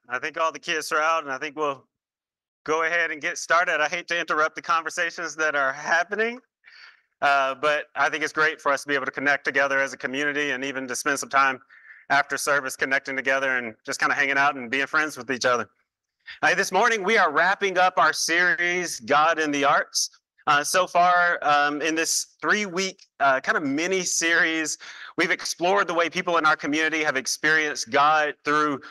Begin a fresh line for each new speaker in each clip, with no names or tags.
I think all the kids are out, and I think we'll go ahead and get started. I hate to interrupt the conversations that are happening, but I think it's great for us to be able to connect together as a community and even to spend some time after service connecting together and just kind of hanging out and being friends with each other. This morning, we are wrapping up our series, God in the Arts. So far, in this 3-week kind of mini series, we've explored the way people in our community have experienced God through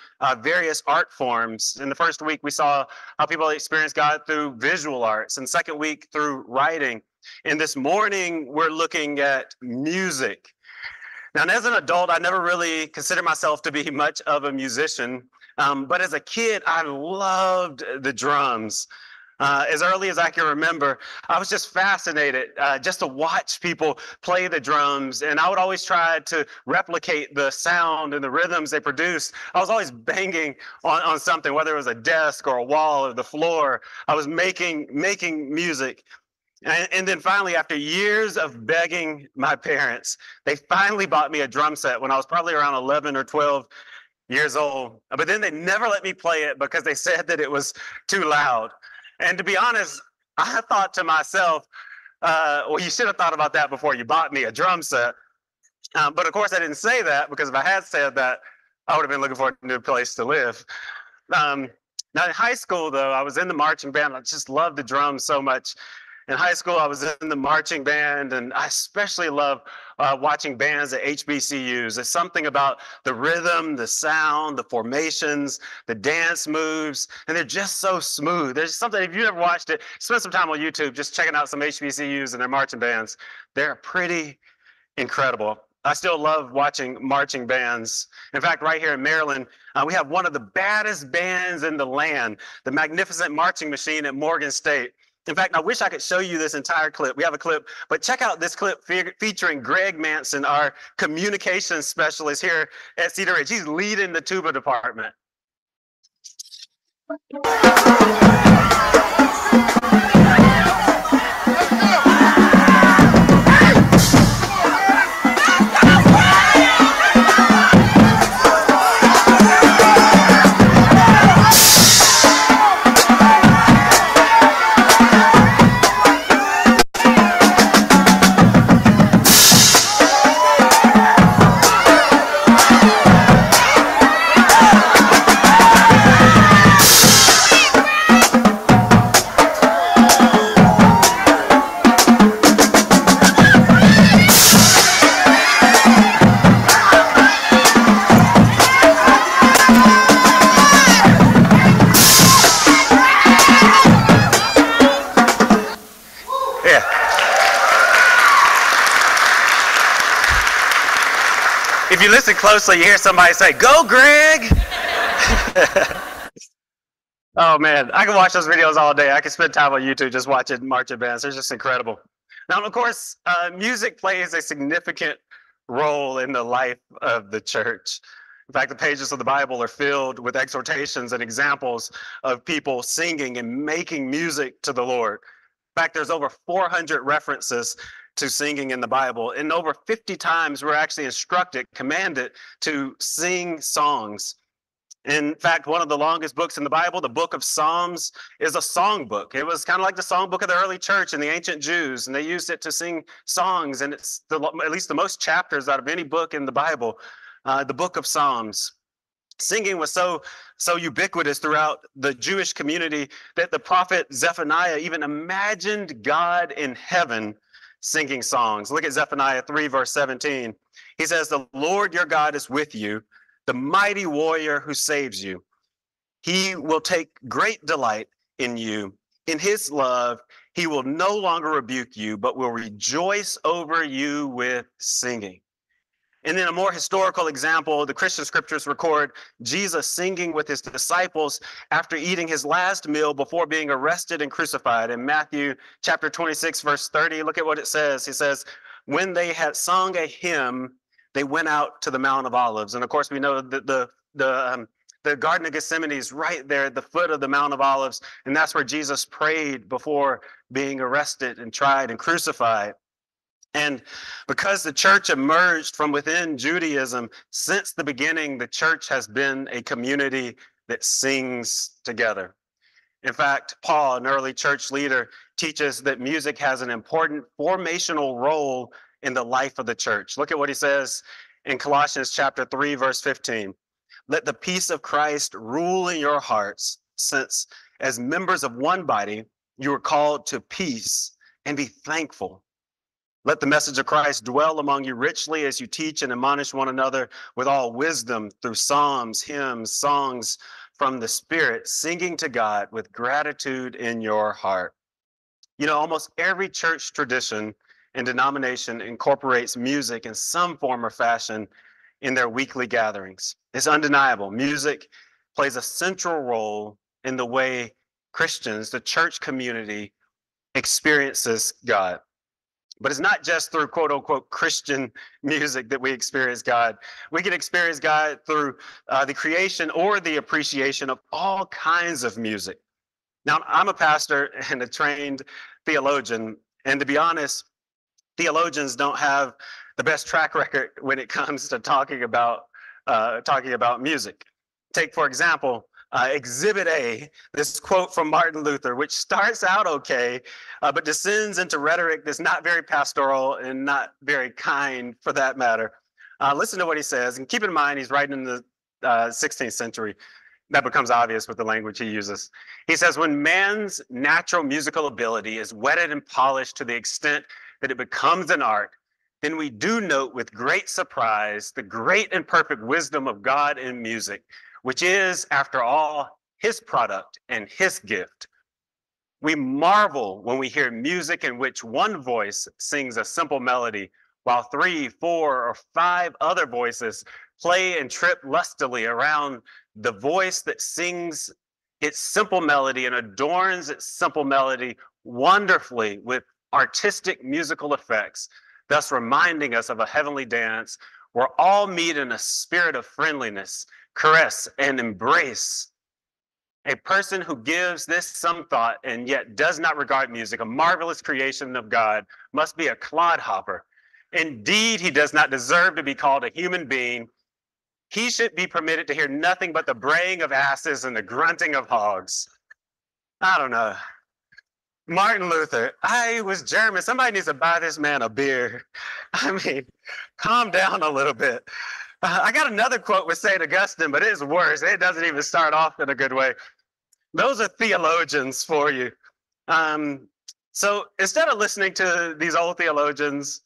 various art forms. In the first week, we saw how people experience God through visual arts, and second week through writing. And this morning, we're looking at music. Now, as an adult, I never really considered myself to be much of a musician, but as a kid, I loved the drums. As early as I can remember, I was just fascinated just to watch people play the drums, and I would always try to replicate the sound and the rhythms they produced. I was always banging on something, whether it was a desk or a wall or the floor. I was making music. And then finally, after years of begging my parents, they finally bought me a drum set when I was probably around 11 or 12 years old. But then they never let me play it because they said that it was too loud. And to be honest, I thought to myself, well, you should have thought about that before you bought me a drum set. But of course, I didn't say that, because if I had said that, I would have been looking for a new place to live. Now, in high school, though, I was in the marching band. I just loved the drums so much. In high school, I was in the marching band, and I especially love watching bands at HBCUs. There's something about the rhythm, the sound, the formations, the dance moves, and they're just so smooth. There's something, if you've never watched it, spend some time on YouTube just checking out some HBCUs and their marching bands. They're pretty incredible. I still love watching marching bands. In fact, right here in Maryland, we have one of the baddest bands in the land, the Magnificent Marching Machine at Morgan State. In fact, I wish I could show you this entire clip. We have a clip, but check out this clip featuring Greg Manson, our communications specialist here at Cedar Ridge. He's leading the tuba department. If you listen closely, you hear somebody say, "Go, Greg!" Oh, man, I can watch those videos all day. I can spend time on YouTube just watching marching bands. They're just incredible. Now, of course, music plays a significant role in the life of the church. In fact, the pages of the Bible are filled with exhortations and examples of people singing and making music to the Lord. In fact, there's over 400 references to singing in the Bible, and over 50 times we're actually commanded to sing songs. In fact, one of the longest books in the Bible, the book of Psalms, is a song book. It was kind of like the song book of the early church and the ancient Jews, and they used it to sing songs, and it's at least the most chapters out of any book in the Bible, the book of Psalms. Singing was so ubiquitous throughout the Jewish community that the prophet Zephaniah even imagined God in heaven singing songs. Look at Zephaniah 3, verse 17. He says, "The Lord your God is with you, the mighty warrior who saves you. He will take great delight in you. In his love, he will no longer rebuke you, but will rejoice over you with singing." And then a more historical example, the Christian scriptures record Jesus singing with his disciples after eating his last meal before being arrested and crucified. In Matthew chapter 26, verse 30, look at what it says. He says, "When they had sung a hymn, they went out to the Mount of Olives." And of course, we know that the Garden of Gethsemane is right there at the foot of the Mount of Olives. And that's where Jesus prayed before being arrested and tried and crucified. And because the church emerged from within Judaism, since the beginning, the church has been a community that sings together. In fact, Paul, an early church leader, teaches that music has an important formational role in the life of the church. Look at what he says in Colossians chapter 3, verse 15. Let the peace of Christ rule in your hearts, since as members of one body, you are called to peace, and be thankful. Let the message of Christ dwell among you richly as you teach and admonish one another with all wisdom through psalms, hymns, songs from the Spirit, singing to God with gratitude in your heart. You know, almost every church tradition and denomination incorporates music in some form or fashion in their weekly gatherings. It's undeniable. Music plays a central role in the way Christians, the church community, experiences God. But it's not just through quote unquote Christian music that we experience God. We can experience God through the creation or the appreciation of all kinds of music. Now, I'm a pastor and a trained theologian, and to be honest, theologians don't have the best track record when it comes to talking about music. Take, for example, Exhibit A, this quote from Martin Luther, which starts out okay, but descends into rhetoric that's not very pastoral and not very kind for that matter. Listen to what he says, and keep in mind he's writing in the 16th century. That becomes obvious with the language he uses. He says, when man's natural musical ability is whetted and polished to the extent that it becomes an art, then we do note with great surprise the great and perfect wisdom of God in music, which is, after all, his product and his gift. We marvel when we hear music in which one voice sings a simple melody, while 3, 4, or 5 other voices play and trip lustily around the voice that sings its simple melody and adorns its simple melody wonderfully with artistic musical effects, thus reminding us of a heavenly dance where all meet in a spirit of friendliness, caress, and embrace. A person who gives this some thought and yet does not regard music, a marvelous creation of God, must be a clodhopper. Indeed, he does not deserve to be called a human being. He should be permitted to hear nothing but the braying of asses and the grunting of hogs. I don't know. Martin Luther, I was German. Somebody needs to buy this man a beer. I mean, calm down a little bit. I got another quote with St. Augustine, but it's worse. It doesn't even start off in a good way. Those are theologians for you. So instead of listening to these old theologians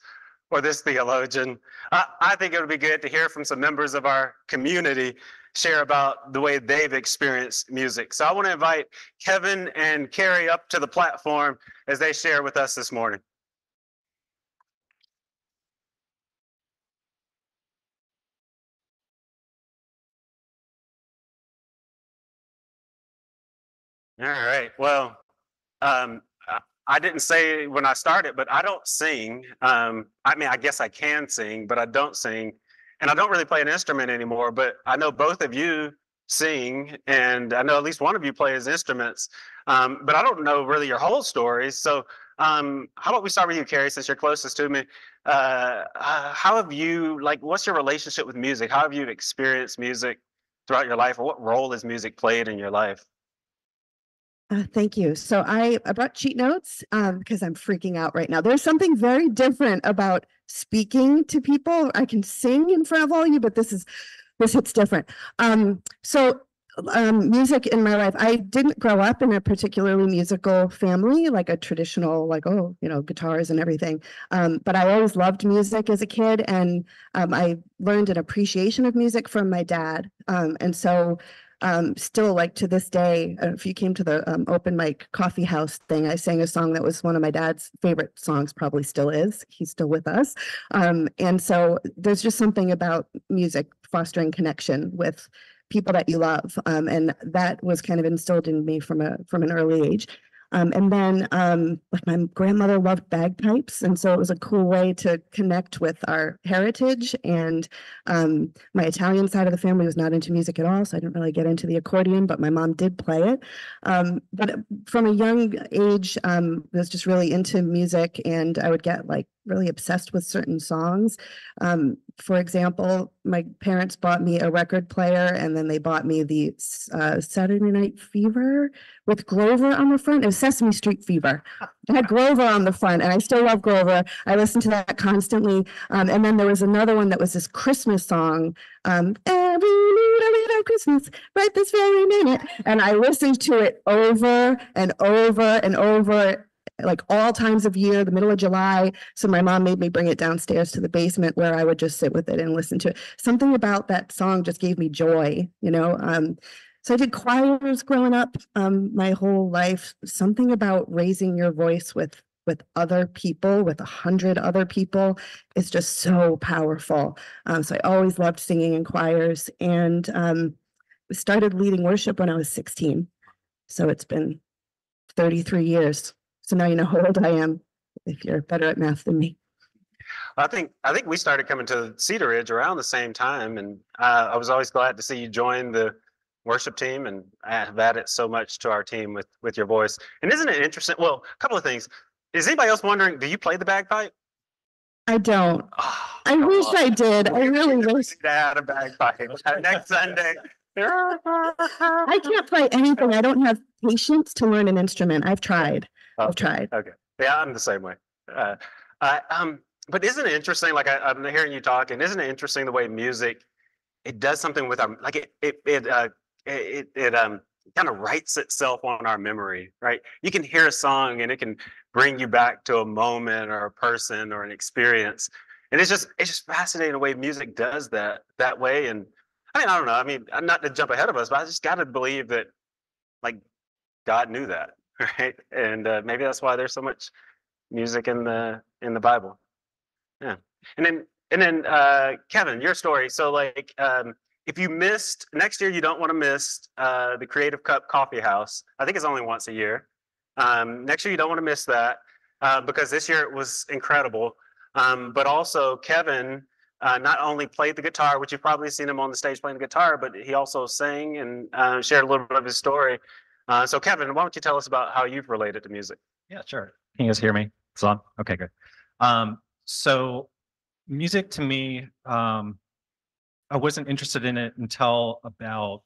or this theologian, I think it would be good to hear from some members of our community share about the way they've experienced music. So I want to invite Kevin and Carrie up to the platform as they share with us this morning. All right. Well, I didn't say when I started, but I don't sing. I mean, I guess I can sing, but I don't sing. And I don't really play an instrument anymore, but I know both of you sing, and I know at least one of you plays instruments. But I don't know really your whole story. So how about we start with you, Carrie, since you're closest to me? How have you, like, what's your relationship with music? How have you experienced music throughout your life, or what role has music played in your life?
Thank you. So I brought cheat notes because I'm freaking out right now. There's something very different about speaking to people. I can sing in front of all of you, but this hits different. Music in my life, I didn't grow up in a particularly musical family, like a traditional, like, oh, you know, guitars and everything. But I always loved music as a kid, and I learned an appreciation of music from my dad. And so still, like, to this day, if you came to the open mic coffee house thing, I sang a song that was one of my dad's favorite songs, probably still is. He's still with us. And so there's just something about music fostering connection with people that you love. And that was kind of instilled in me from an early age. And then like, my grandmother loved bagpipes, and so it was a cool way to connect with our heritage. And my Italian side of the family was not into music at all, so I didn't really get into the accordion, but my mom did play it. But from a young age, I was just really into music, and I would get, like, really obsessed with certain songs. For example, my parents bought me a record player, and then they bought me the Saturday Night Fever with Grover on the front. It was Sesame Street Fever. It had Grover on the front, and I still love Grover. I listen to that constantly. And then there was another one that was this Christmas song, Every Little Christmas, right this very minute. And I listened to it over and over and over, like all times of year, the middle of July. So my mom made me bring it downstairs to the basement where I would just sit with it and listen to it. Something about that song just gave me joy, you know. So I did choirs growing up my whole life. Something about raising your voice with other people, with 100 other people, is just so powerful. So I always loved singing in choirs, and started leading worship when I was 16. So it's been 33 years. So now you know how old I am, if you're better at math than me.
I think we started coming to Cedar Ridge around the same time, and I was always glad to see you join the worship team, and have added so much to our team with your voice. And isn't it interesting? Well, a couple of things. Is anybody else wondering? Do you play the bagpipe?
I don't.
Oh,
I wish I did. I really wish.
I had a bagpipe next Sunday.
I can't play anything. I don't have patience to learn an instrument. I've tried. I've tried.
Okay. Yeah, I'm the same way. But isn't it interesting? Like I'm hearing you talk, and isn't it interesting the way music, it does something with our, like it kind of writes itself on our memory, right? You can hear a song and it can bring you back to a moment or a person or an experience, and it's just fascinating the way music does that way. And I mean, I don't know. I mean, I'm not to jump ahead of us, but I just got to believe that, like, God knew that, right? And maybe that's why there's so much music in the Bible. Yeah. And then Kevin, your story. So like, if you missed next year, you don't want to miss the Creative Cup Coffee House. I think it's only once a year. Next year, you don't want to miss that because this year it was incredible. But also, Kevin not only played the guitar, which you've probably seen him on the stage playing the guitar, but he also sang and shared a little bit of his story. So, Kevin, why don't you tell us about how you've related to music?
Yeah, sure. Can you guys hear me? It's on? Okay, good. So music to me, I wasn't interested in it until about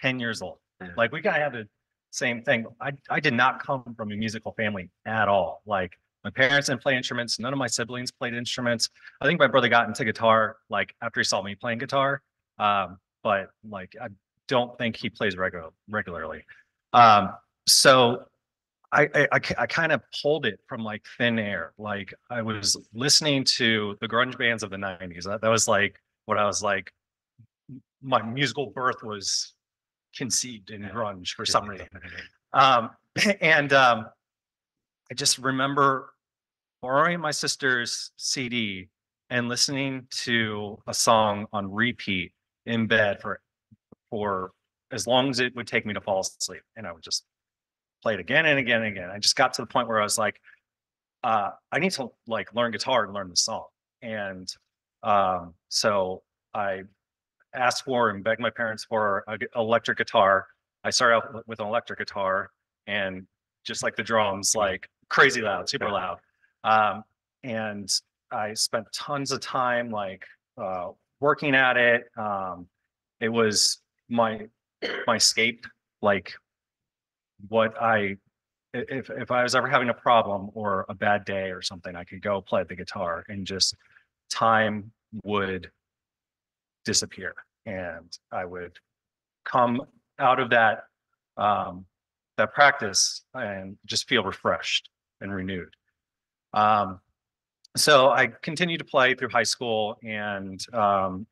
10 years old.
Yeah.
Like we kind of had the same thing. I did not come from a musical family at all. Like my parents didn't play instruments. None of my siblings played instruments. I think my brother got into guitar like after he saw me playing guitar. But like I don't think he plays regularly. So I kind of pulled it from like thin air. Like I was listening to the grunge bands of the 90s. That was like what I was like, my musical birth was conceived in grunge for some reason. And I just remember borrowing my sister's CD and listening to a song on repeat in bed for as long as it would take me to fall asleep. And I would just play it again and again and again. I just got to the point where I was like, I need to like learn guitar and learn the song. And so I asked for and begged my parents for an electric guitar. I started out with an electric guitar, and just like the drums, like crazy loud, super loud. And I spent tons of time like working at it. It was my escape. Like if I was ever having a problem or a bad day or something, I could go play the guitar and just time would disappear, and I would come out of that practice and just feel refreshed and renewed. So I continued to play through high school and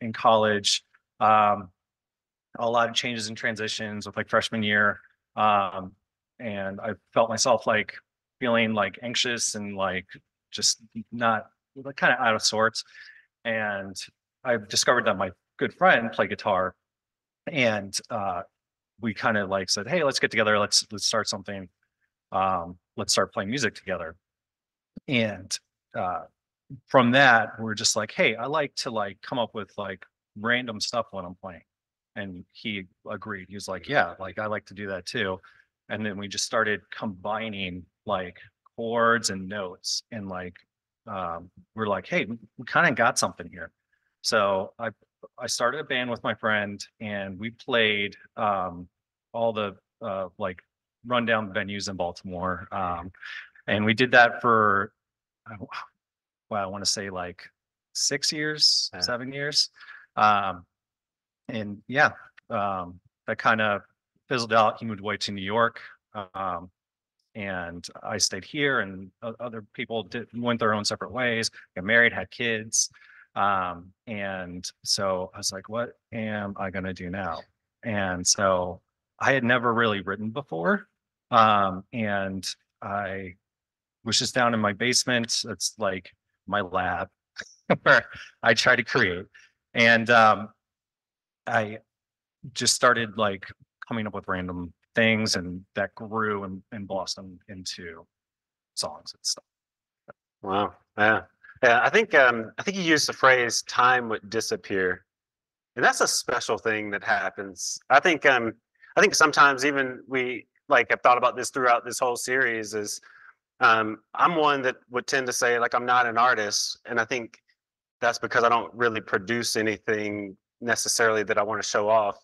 in college. A lot of changes and transitions with like freshman year. And I felt myself like feeling like anxious and like just not like kind of out of sorts. And I've discovered that my good friend played guitar, and we kind of like said, hey, let's get together. Let's start something. Let's start playing music together. And from that, we're just like, hey, I like to like come up with like random stuff when I'm playing. And he agreed. He was like, yeah, like I like to do that too. And then we just started combining like chords and notes, and like we're like, hey, we kind of got something here. So I started a band with my friend, and we played all the like rundown venues in Baltimore. And we did that for well, I want to say like 6 years,
Yeah.
7 years. Um, and yeah, that kind of fizzled out. He moved away to New York. Um, and I stayed here, and other people went their own separate ways, got married, had kids. And so I was like, what am I going to do now? And so I had never really written before. And I was just down in my basement. It's like my lab where I try to create. And I just started like coming up with random things, and that grew and blossomed into songs and stuff.
Wow. Yeah. Yeah. I think you used the phrase time would disappear. And that's a special thing that happens. I think sometimes even we like have thought about this throughout this whole series is I'm one that would tend to say like I'm not an artist. And I think that's because I don't really produce anything necessarily that I want to show off,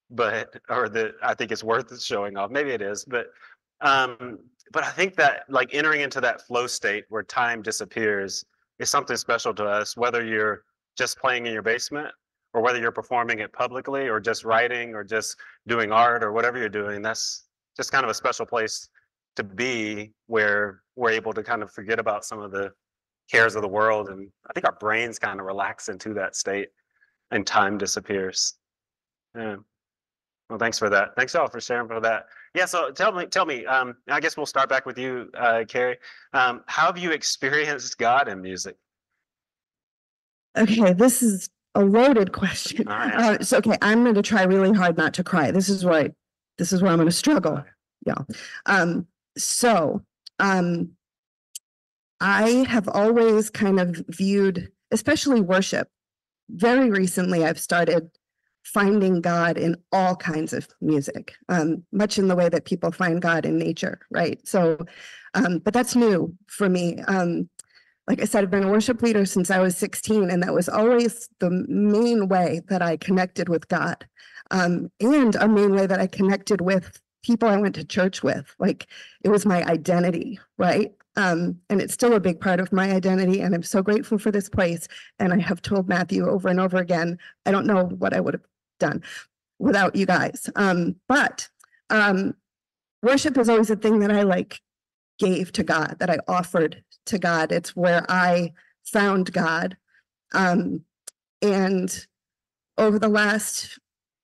but or that I think it's worth showing off. Maybe it is, um, but I think that like entering into that flow state where time disappears is something special to us. Whether you're just playing in your basement, or whether you're performing it publicly, or just writing, or just doing art, or whatever you're doing, that's just kind of a special place to be, where we're able to kind of forget about some of the cares of the world, and I think our brains kind of relax into that state, and time disappears. Yeah. Well, thanks for that. Thanks all for sharing for that. Yeah. So tell me. I guess we'll start back with you, Carrie. How have you experienced God in music?
Okay, this is a loaded question.
All right.
So okay, I'm going to try really hard not to cry. This is where I'm going to struggle. Yeah. Um, so I have always kind of viewed, especially worship. Very recently, I've started finding God in all kinds of music, much in the way that people find God in nature, right? So, but that's new for me. Like I said, I've been a worship leader since I was 16, and that was always the main way that I connected with God, and a main way that I connected with people I went to church with. Like it was my identity, right? And it's still a big part of my identity, and I'm so grateful for this place. And I have told Matthew over and over again, I don't know what I would have done without you guys. But worship is always a thing that I like gave to God, that I offered to God. It's where I found God. And over the last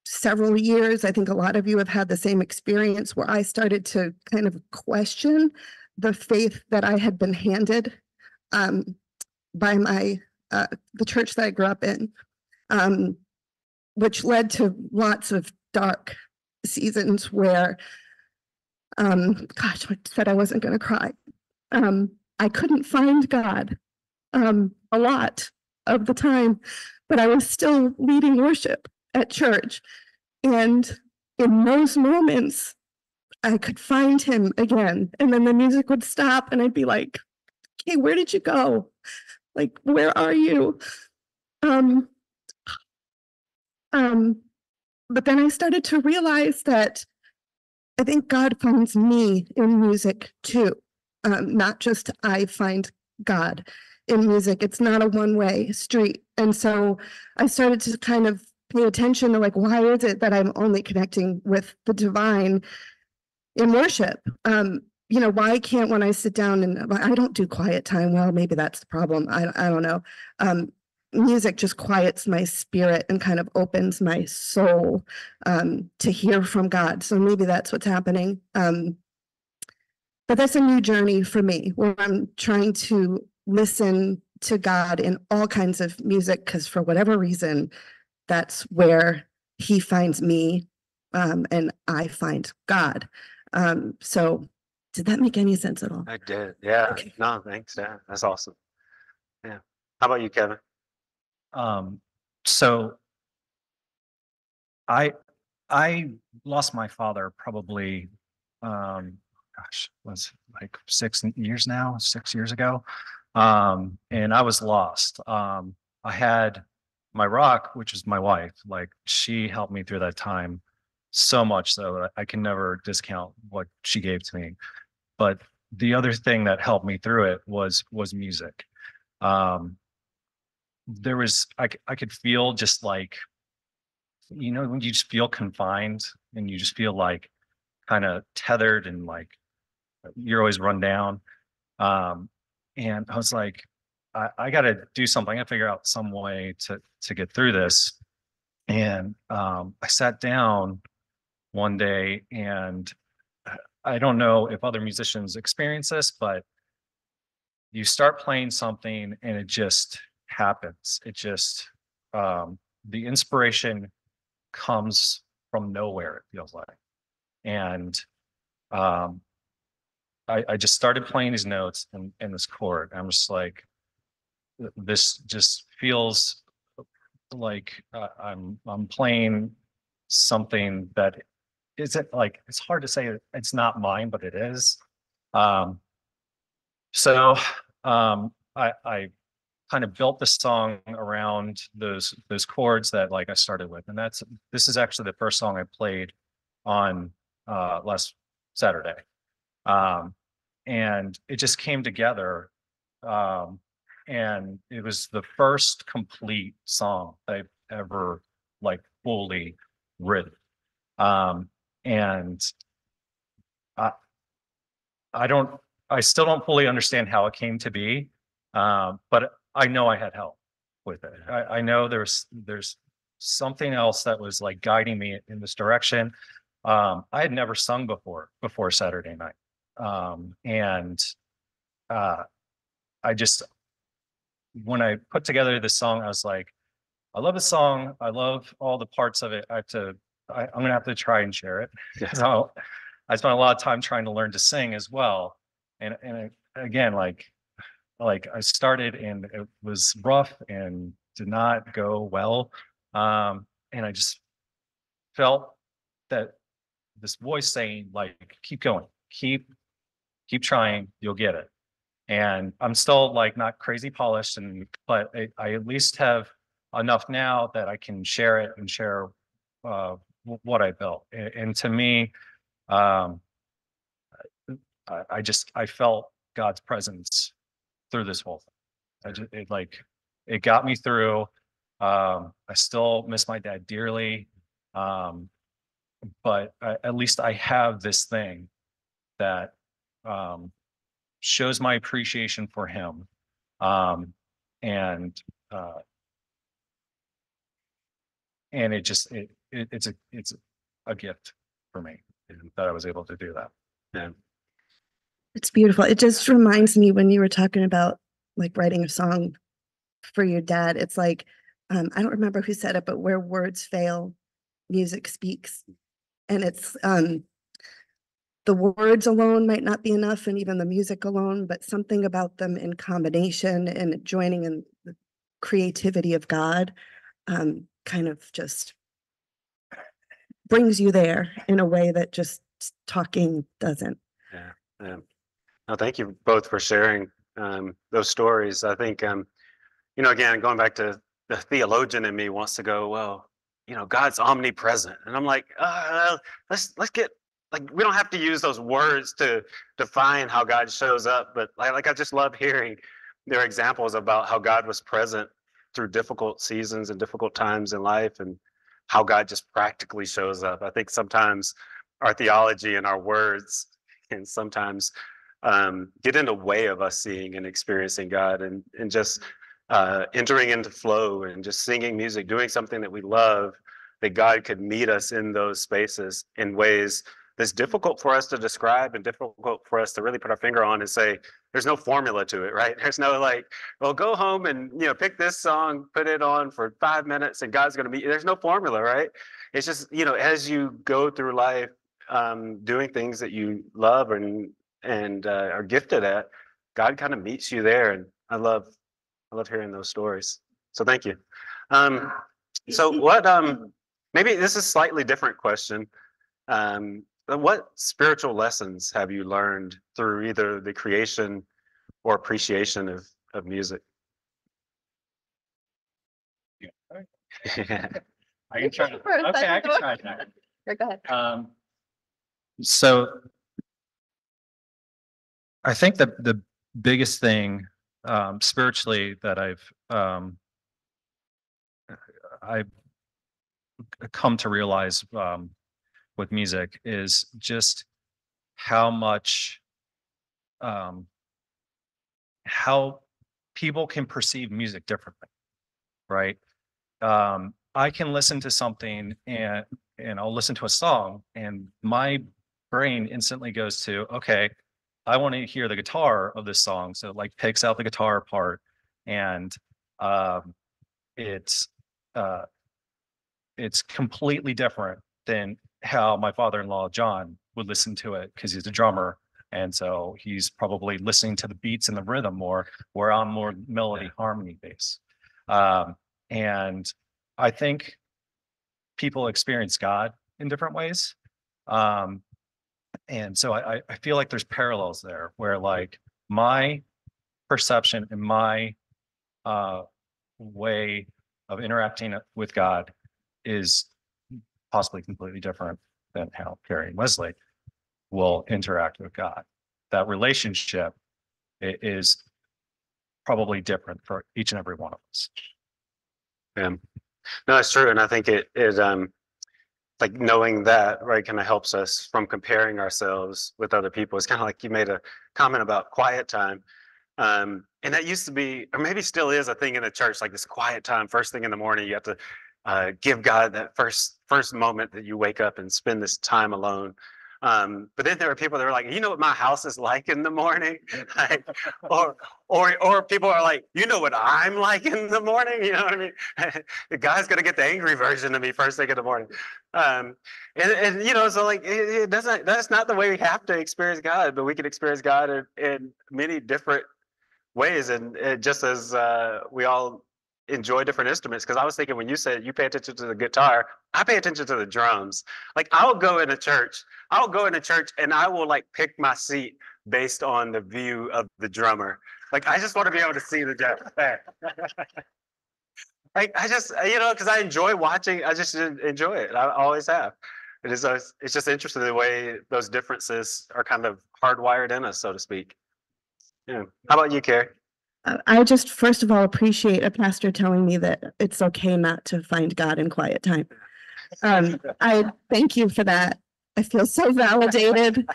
several years, I think a lot of you have had the same experience, where I started to kind of question the faith that I had been handed by the church that I grew up in, which led to lots of dark seasons where, gosh, I said I wasn't going to cry. I couldn't find God a lot of the time, but I was still leading worship at church. And in those moments, I could find him again. And then the music would stop, and I'd be like, okay, where did you go? Like, where are you? But then I started to realize that I think God finds me in music too. Not just I find God in music. It's not a one-way street. And so I started to kind of pay attention to like, why is it that I'm only connecting with the divine in worship? Why can't, when I sit down, and I don't do quiet time well, maybe that's the problem. I don't know. Music just quiets my spirit and kind of opens my soul to hear from God. So maybe that's what's happening. But that's a new journey for me, where I'm trying to listen to God in all kinds of music, because for whatever reason, that's where he finds me, and I find God. So did that make any sense at all?
I did. Yeah.
Okay.
No, thanks. Yeah, that's awesome. Yeah. How about you, Kevin?
So I lost my father probably was like 6 years ago. And I was lost. I had my rock, which is my wife, like she helped me through that time so much so that I can never discount what she gave to me. But the other thing that helped me through it was music. Um, there was I could feel just like, you know, when you just feel confined and you just feel like kind of tethered and like you're always run down. Um, and I was like, I got to do something. I got to figure out some way to get through this. And I sat down one day, and I don't know if other musicians experience this, but you start playing something and it just happens. It just the inspiration comes from nowhere, it feels like. And um, I just started playing these notes and this chord. I'm just like, this just feels like I'm playing something that isn't like, it's hard to say it's not mine, but it is. Um, so I kind of built the song around those chords that like I started with, and this is actually the first song I played on last Saturday. Um, and it just came together. Um, and it was the first complete song I've ever like fully written. Um, and I, I don't, I still don't fully understand how it came to be. But I know I had help with it. I know there's something else that was like guiding me in this direction. I had never sung before Saturday night. And uh, I just, when I put together this song, I was like, I love the song. I love all the parts of it. I'm gonna have to try and share it. So I spent a lot of time trying to learn to sing as well. Again, like I started and it was rough and did not go well. And I just felt that this voice saying like, keep going, keep trying, you'll get it. And I'm still like not crazy polished, but I at least have enough now that I can share it and share what I built. And to me, um, I felt God's presence through this whole thing. It got me through. I still miss my dad dearly, um, but at least I have this thing that um, shows my appreciation for him. Um, and uh, and it's a gift for me that I was able to do that.
Yeah.
It's beautiful. It just reminds me when you were talking about like writing a song for your dad. It's like, I don't remember who said it, but where words fail, music speaks. And it's the words alone might not be enough, and even the music alone, but something about them in combination and joining in the creativity of God kind of just brings you there in a way that just talking doesn't.
Yeah. Yeah. No, thank you both for sharing those stories. I think, you know, again, going back to the theologian in me wants to go, well, you know, God's omnipresent. And I'm like, let's get, like, we don't have to use those words to define how God shows up. But like I just love hearing their examples about how God was present through difficult seasons and difficult times in life and how God just practically shows up. I think sometimes our theology and our words can sometimes get in the way of us seeing and experiencing God and just entering into flow and just singing music, doing something that we love, that God could meet us in those spaces in ways that's difficult for us to describe and difficult for us to really put our finger on and say, there's no formula to it, right? There's no like, well, go home and, you know, pick this song, put it on for 5 minutes and God's going to meet you. There's no formula, right? It's just, you know, as you go through life, doing things that you love and are gifted at, God kind of meets you there. And I love hearing those stories. So thank you. So what maybe this is a slightly different question. But what spiritual lessons have you learned through either the creation or appreciation of music?
Yeah. I can try.
For a
Okay, I
second.
can try that.
Here, go ahead.
So I think that the biggest thing spiritually that I've come to realize with music is just how much how people can perceive music differently, right? I can listen to something and I'll listen to a song and my brain instantly goes to, okay, I want to hear the guitar of this song. So it like picks out the guitar part and um, it's uh, it's completely different than how my father-in-law John would listen to it because he's a drummer. And so he's probably listening to the beats and the rhythm more, where I'm more melody harmony based. And I think people experience God in different ways. Um, and so I feel like there's parallels there where like my perception and my uh, way of interacting with God is possibly completely different than how Carrie and Wesley will interact with God. That relationship is probably different for each and every one of us.
Yeah. No, it's true. And I think it like knowing that, right, kind of helps us from comparing ourselves with other people. It's kind of like you made a comment about quiet time. And that used to be, or maybe still is, a thing in the church, like this quiet time, first thing in the morning. You have to give God that first moment that you wake up and spend this time alone. But then there are people that are like, you know what my house is like in the morning, like, or people are like, you know what I'm like in the morning. You know what I mean? The guy's gonna get the angry version of me first thing in the morning. And you know, so like it doesn't. That's not the way we have to experience God, but we can experience God in many different ways, and just as we all enjoy different instruments. Because I was thinking when you said you pay attention to the guitar, I pay attention to the drums. Like I'll go into church, and I will like pick my seat based on the view of the drummer. Like I just want to be able to see the drum. Like I just because I enjoy watching. I just enjoy it. I always have. It's just interesting the way those differences are kind of hardwired in us, so to speak. Yeah. How about you, Carrie?
I just first of all appreciate a pastor telling me that it's okay not to find God in quiet time. I thank you for that. I feel so validated.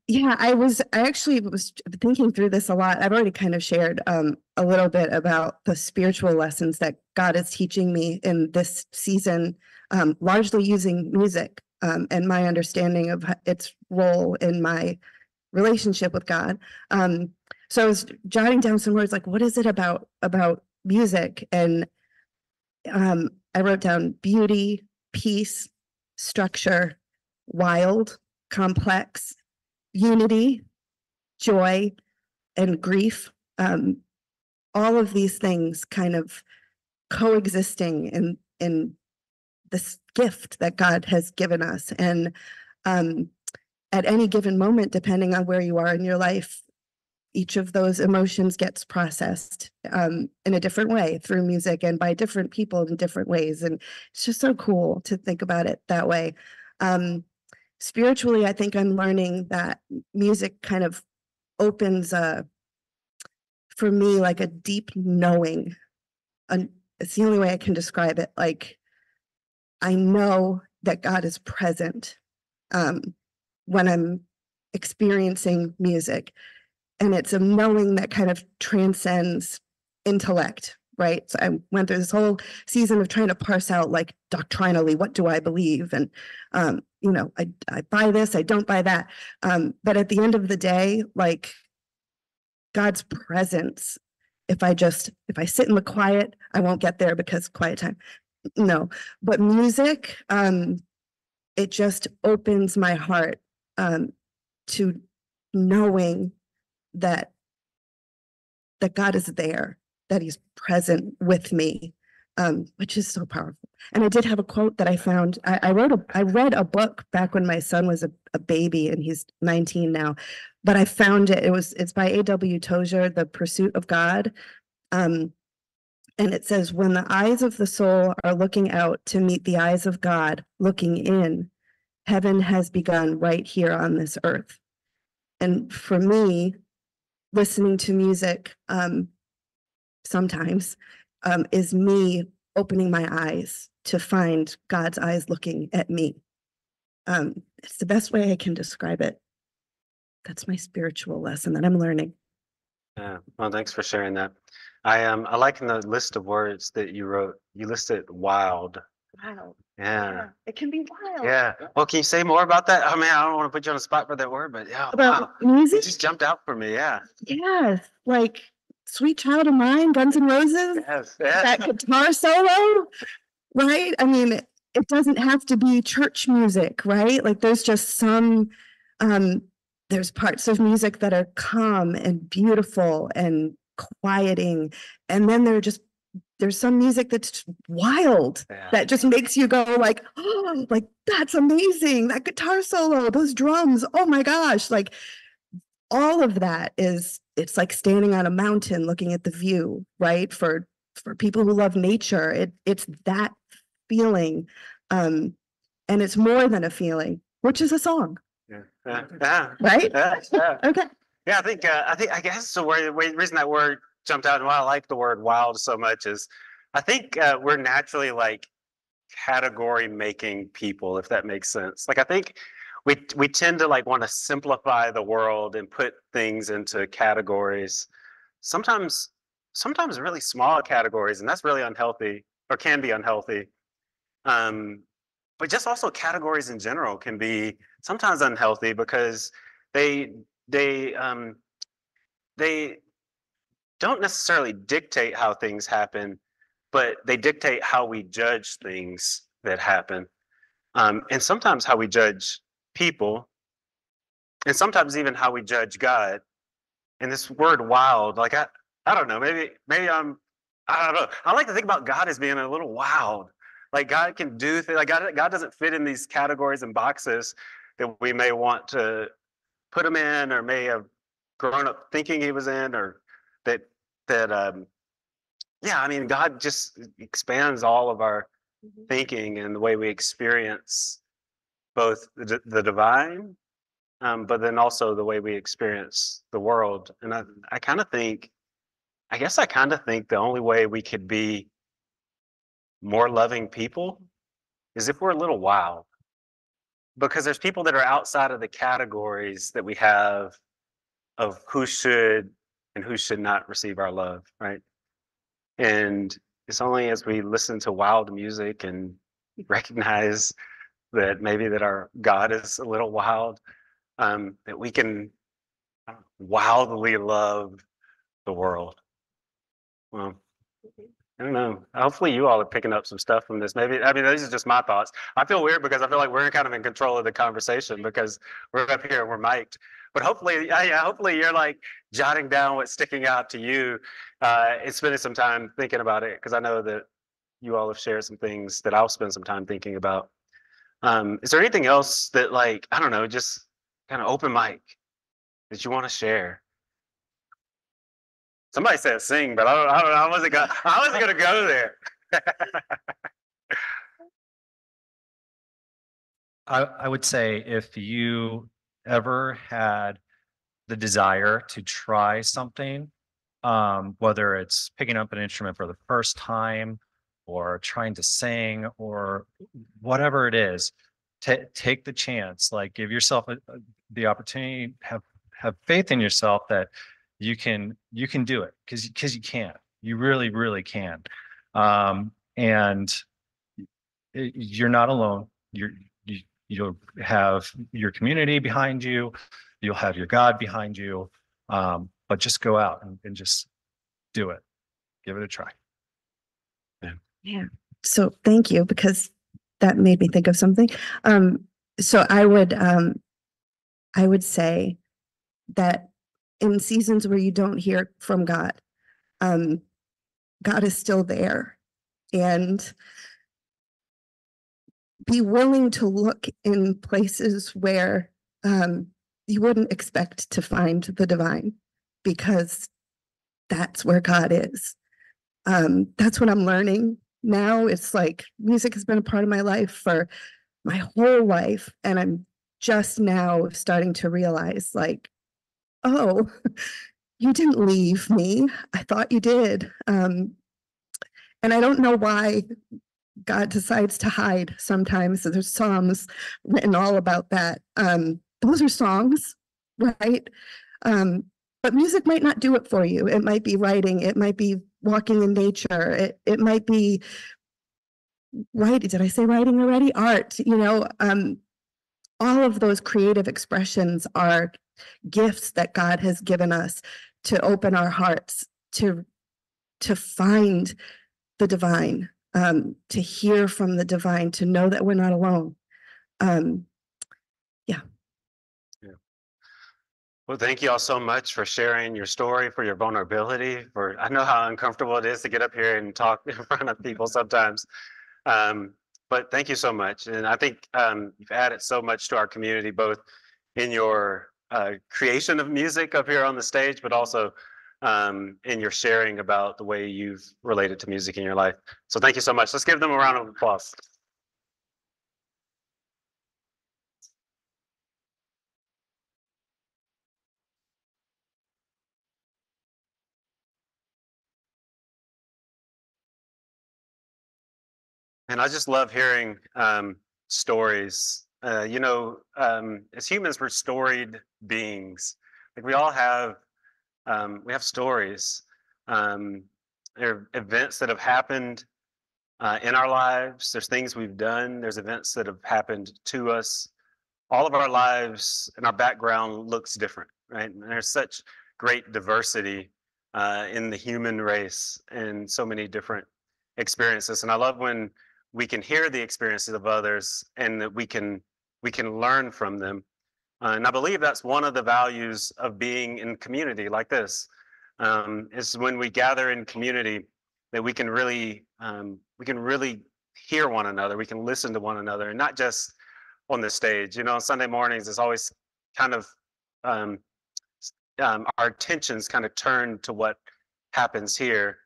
Yeah, I actually was thinking through this a lot. I've already kind of shared a little bit about the spiritual lessons that God is teaching me in this season, largely using music and my understanding of its role in my relationship with God. So I was jotting down some words like, what is it about music? And I wrote down beauty, peace, structure, wild, complex, unity, joy, and grief. All of these things kind of coexisting in this gift that God has given us. And at any given moment, depending on where you are in your life, each of those emotions gets processed in a different way through music and by different people in different ways. And it's just so cool to think about it that way. Spiritually, I think I'm learning that music kind of opens for me, like a deep knowing. It's the only way I can describe it. Like, I know that God is present when I'm experiencing music. And it's a knowing that kind of transcends intellect, right? So I went through this whole season of trying to parse out, like, doctrinally, what do I believe? And, I buy this, I don't buy that. But at the end of the day, like, God's presence, if I sit in the quiet, I won't get there because quiet time. No, but music, it just opens my heart to knowing that God is there, that he's present with me, which is so powerful. And I did have a quote that I found. I read a book back when my son was a baby, and he's 19 now, but I found it. It's by A.W. Tozer, The Pursuit of God. And it says, when the eyes of the soul are looking out to meet the eyes of God looking in, heaven has begun right here on this earth. And for me, listening to music sometimes is me opening my eyes to find God's eyes looking at me. It's the best way I can describe it. That's my spiritual lesson that I'm learning.
Yeah. Well, thanks for sharing that. I like in the list of words that you wrote, you listed wild.
Wow.
Yeah.
It can be wild.
Yeah. Well, can you say more about that? I mean, I don't want to put you on the spot for that word, but yeah,
About
wow.
music?
It just jumped out for me. Yeah.
Yes, like Sweet Child of Mine, Guns N' Roses,
Yes.
that guitar solo, right? I mean, it doesn't have to be church music, right? Like there's just some, there's parts of music that are calm and beautiful and quieting. And then there's some music that's wild
Yeah.
that just makes you go like, oh, like that's amazing. That guitar solo, those drums, oh my gosh. Like all of that it's like standing on a mountain looking at the view, right? For people who love nature, it's that feeling. And it's more than a feeling, which is a song.
Yeah. Yeah.
Right?
Yeah.
Okay.
Yeah, I guess the reason that word jumped out and why I like the word wild so much is I think we're naturally like category making people, if that makes sense. Like I think we tend to like want to simplify the world and put things into categories. Sometimes sometimes really small categories, and that's really unhealthy or can be unhealthy. Um, but just also categories in general can be sometimes unhealthy because they they um, they don't necessarily dictate how things happen, but they dictate how we judge things that happen, and sometimes how we judge people, and sometimes even how we judge God. And this word "wild," like I don't know, maybe I don't know. I like to think about God as being a little wild. Like God can do things. Like God doesn't fit in these categories and boxes that we may want to put him in, or may have grown up thinking he was in, or that that yeah. I mean, God just expands all of our thinking and the way we experience both the divine, but then also the way we experience the world. And I kind of think, I guess I kind of think the only way we could be more loving people is if we're a little wild, because there's people that are outside of the categories that we have of who should and who should not receive our love, right? And it's only as we listen to wild music and recognize that maybe that our God is a little wild, that we can wildly love the world. Well, I don't know. Hopefully, you all are picking up some stuff from this. Maybe, I mean, these are just my thoughts. I feel weird because I feel like we're kind of in control of the conversation because we're up here and we're mic'd. But hopefully, yeah, hopefully you're like jotting down what's sticking out to you and spending some time thinking about it, because I know that you all have shared some things that I'll spend some time thinking about. Is there anything else that, like, I don't know, just kind of open mic that you want to share? Somebody said sing, but I don't know. I wasn't gonna go there.
I would say if you ever had the desire to try something, whether it's picking up an instrument for the first time or trying to sing or whatever it is, take the chance. Like give yourself the opportunity, have faith in yourself that you can do it because you can. You really can. And you're not alone. You'll have your community behind you. You'll have your God behind you. But just go out and just do it. Give it a try.
Yeah. So thank you, because that made me think of something. So I would say that in seasons where you don't hear from God, God is still there, and be willing to look in places where you wouldn't expect to find the divine, because that's where God is. That's what I'm learning now. It's like music has been a part of my life for my whole life. And I'm just now starting to realize, like, oh, you didn't leave me. I thought you did. And I don't know why God decides to hide sometimes. So there's Psalms written all about that. Those are songs, right? But music might not do it for you. It might be writing, it might be walking in nature, it might be writing. Did I say writing already? Art, all of those creative expressions are gifts that God has given us to open our hearts to find the divine, to hear from the divine, to know that we're not alone. Yeah.
Well, thank you all so much for sharing your story, for your vulnerability. I know how uncomfortable it is to get up here and talk in front of people sometimes. But thank you so much. And I think you've added so much to our community, both in your creation of music up here on the stage, but also in your sharing about the way you've related to music in your life. So thank you so much. Let's give them a round of applause. And I just love hearing stories. As humans, we're storied beings. Like we have stories. There are events that have happened in our lives. There's things we've done. There's events that have happened to us. All of our lives and our background looks different, right? And there's such great diversity in the human race and so many different experiences. And I love when we can hear the experiences of others and that we can learn from them. And I believe that's one of the values of being in community like this, is when we gather in community that we can really hear one another. We can listen to one another, and not just on the stage. Sunday mornings is always kind of um, our attentions kind of turn to what happens here.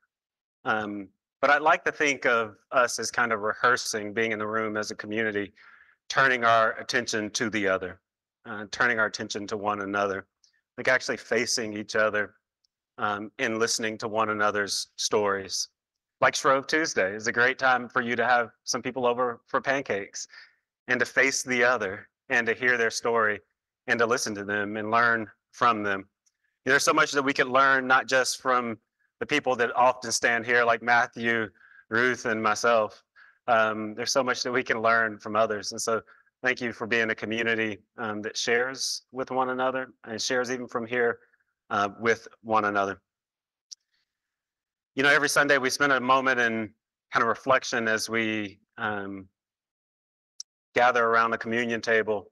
But I'd like to think of us as kind of rehearsing, being in the room as a community, turning our attention to the other, turning our attention to one another, like actually facing each other and listening to one another's stories. Like Shrove Tuesday is a great time for you to have some people over for pancakes and to face the other and to hear their story and to listen to them and learn from them. There's so much that we can learn, not just from the people that often stand here, like Matthew, Ruth, and myself. There's so much that we can learn from others. And so thank you for being a community that shares with one another and shares even from here with one another. Every Sunday we spend a moment in kind of reflection as we gather around the communion table.